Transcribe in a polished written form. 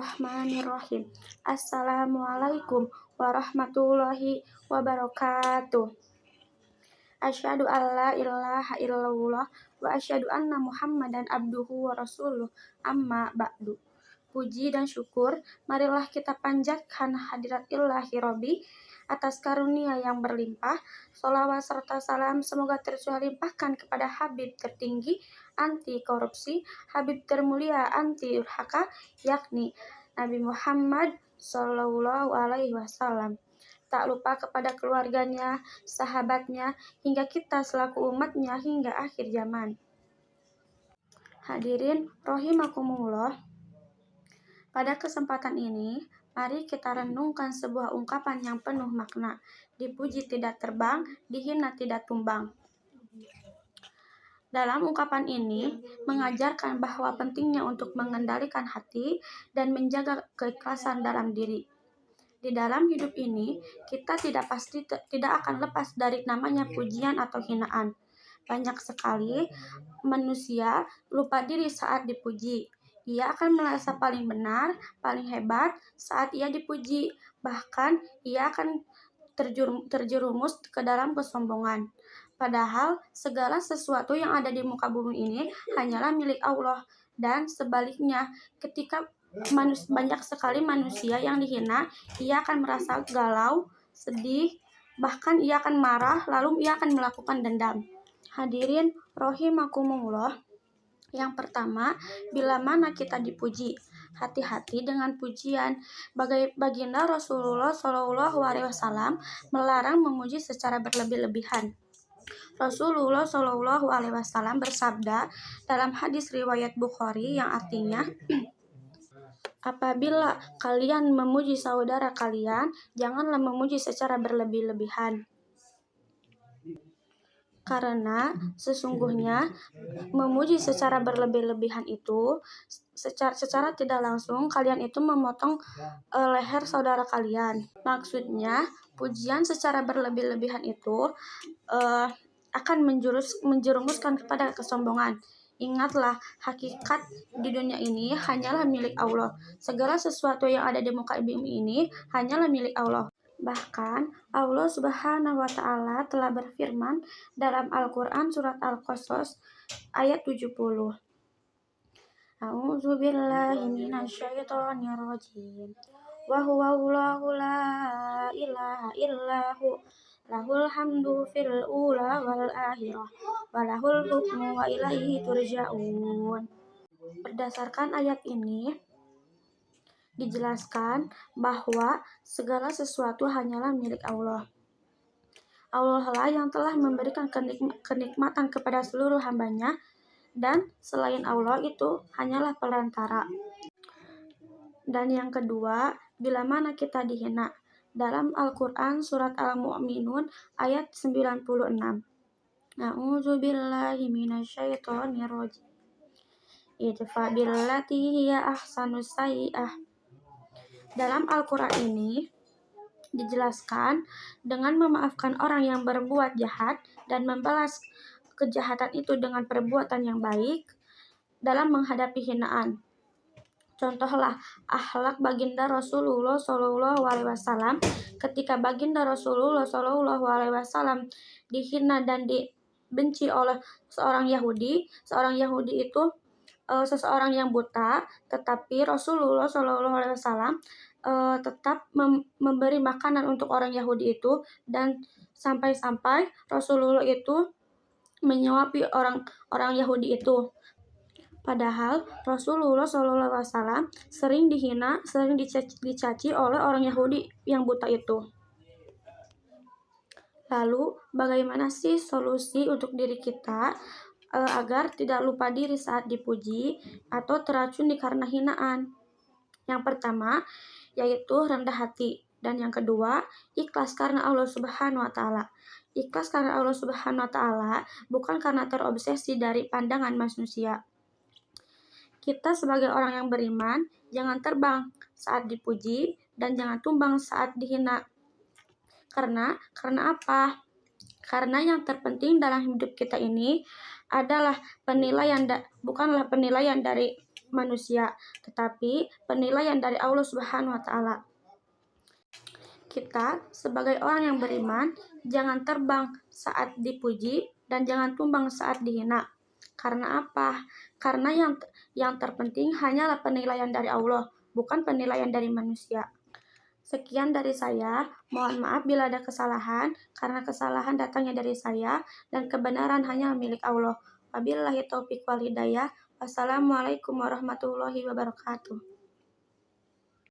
Bismillahirrahmanirrahim. Assalamualaikum warahmatullahi wabarakatuh. Asyhadu alla ilaha illallah wa asyhadu anna Muhammadan abduhu wa rasuluh. Amma ba'du. Puji dan syukur marilah kita panjatkan hadirat Ilahi Robbi atas karunia yang berlimpah. Sholawat serta salam semoga tercurah limpahkan kepada Habib tertinggi anti korupsi, Habib termulia anti durhaka, yakni Nabi Muhammad Sallallahu Alaihi Wasallam. Tak lupa kepada keluarganya, sahabatnya, hingga kita selaku umatnya hingga akhir zaman. Hadirin rahimakumullah. Pada kesempatan ini, mari kita renungkan sebuah ungkapan yang penuh makna. Dipuji tidak terbang, dihina tidak tumbang. Dalam ungkapan ini, mengajarkan bahwa pentingnya untuk mengendalikan hati dan menjaga keikhlasan dalam diri. Di dalam hidup ini, kita tidak akan lepas dari namanya pujian atau hinaan. Banyak sekali manusia lupa diri saat dipuji. Ia akan merasa paling benar, paling hebat saat ia dipuji. Bahkan ia akan terjerumus ke dalam kesombongan. Padahal segala sesuatu yang ada di muka bumi ini hanyalah milik Allah. Dan sebaliknya, ketika banyak sekali manusia yang dihina, ia akan merasa galau, sedih, bahkan ia akan marah, lalu ia akan melakukan dendam. Hadirin rahimakumullah. Yang pertama, bila mana kita dipuji, hati-hati dengan pujian. Baginda Rasulullah Shallallahu Alaihi Wasallam melarang memuji secara berlebih-lebihan. Rasulullah Shallallahu Alaihi Wasallam bersabda dalam hadis riwayat Bukhari yang artinya, apabila kalian memuji saudara kalian, janganlah memuji secara berlebih-lebihan. Karena sesungguhnya memuji secara berlebih-lebihan itu secara tidak langsung kalian itu memotong leher saudara kalian. Maksudnya pujian secara berlebih-lebihan itu akan menjerumuskan kepada kesombongan. Ingatlah, hakikat di dunia ini hanyalah milik Allah. Segala sesuatu yang ada di muka bumi ini hanyalah milik Allah. Bahkan Allah Subhanahu wa Ta'ala telah berfirman dalam Al-Quran surat Al-Qasas ayat 70. A'udzubillahi minasyaitonirrajim. Wa huwallahu la ilaha illahu lahul hamdu fil ula wal akhirah wa lahul hukmu wa ilaihi turja'un. Berdasarkan ayat ini dijelaskan bahwa segala sesuatu hanyalah milik Allah. Allah lah yang telah memberikan kenikmatan kepada seluruh hambanya, dan selain Allah itu hanyalah perantara. Dan yang kedua, bila mana kita dihina. Dalam Al-Quran surat Al-Mu'minun ayat 96. A'udzubillahi minasyaitonirrajim. Idfa billati hiya ahsanus sayyi'ah. Dalam Al-Quran ini dijelaskan dengan memaafkan orang yang berbuat jahat dan membalas kejahatan itu dengan perbuatan yang baik dalam menghadapi hinaan. Contohlah akhlak baginda Rasulullah Shallallahu Alaihi Wasallam ketika baginda Rasulullah Shallallahu Alaihi Wasallam dihina dan dibenci oleh seorang Yahudi. Seorang Yahudi itu seseorang yang buta, tetapi Rasulullah Shallallahu Alaihi Wasallam tetap memberi makanan untuk orang Yahudi itu, dan sampai-sampai Rasulullah itu menyuapi orang Yahudi itu. Padahal Rasulullah Shallallahu Alaihi Wasallam sering dihina, sering dicaci oleh orang Yahudi yang buta itu. Lalu bagaimana sih solusi untuk diri kita agar tidak lupa diri saat dipuji atau teracun karena hinaan? Yang pertama yaitu rendah hati, dan yang kedua ikhlas karena Allah Subhanahu wa Ta'ala. Ikhlas karena Allah Subhanahu wa Ta'ala bukan karena terobsesi dari pandangan manusia. Kita sebagai orang yang beriman jangan terbang saat dipuji dan jangan tumbang saat dihina. Karena apa? Karena yang terpenting dalam hidup kita ini adalah bukanlah penilaian dari manusia, tetapi penilaian dari Allah Subhanahu wa taala. Kita sebagai orang yang beriman jangan terbang saat dipuji dan jangan tumbang saat dihina. Karena apa? Karena yang terpenting hanyalah penilaian dari Allah, bukan penilaian dari manusia. Sekian dari saya, mohon maaf bila ada kesalahan, karena kesalahan datangnya dari saya, dan kebenaran hanya milik Allah. Wabillahi taufiq wal hidayah. Wassalamualaikum warahmatullahi wabarakatuh.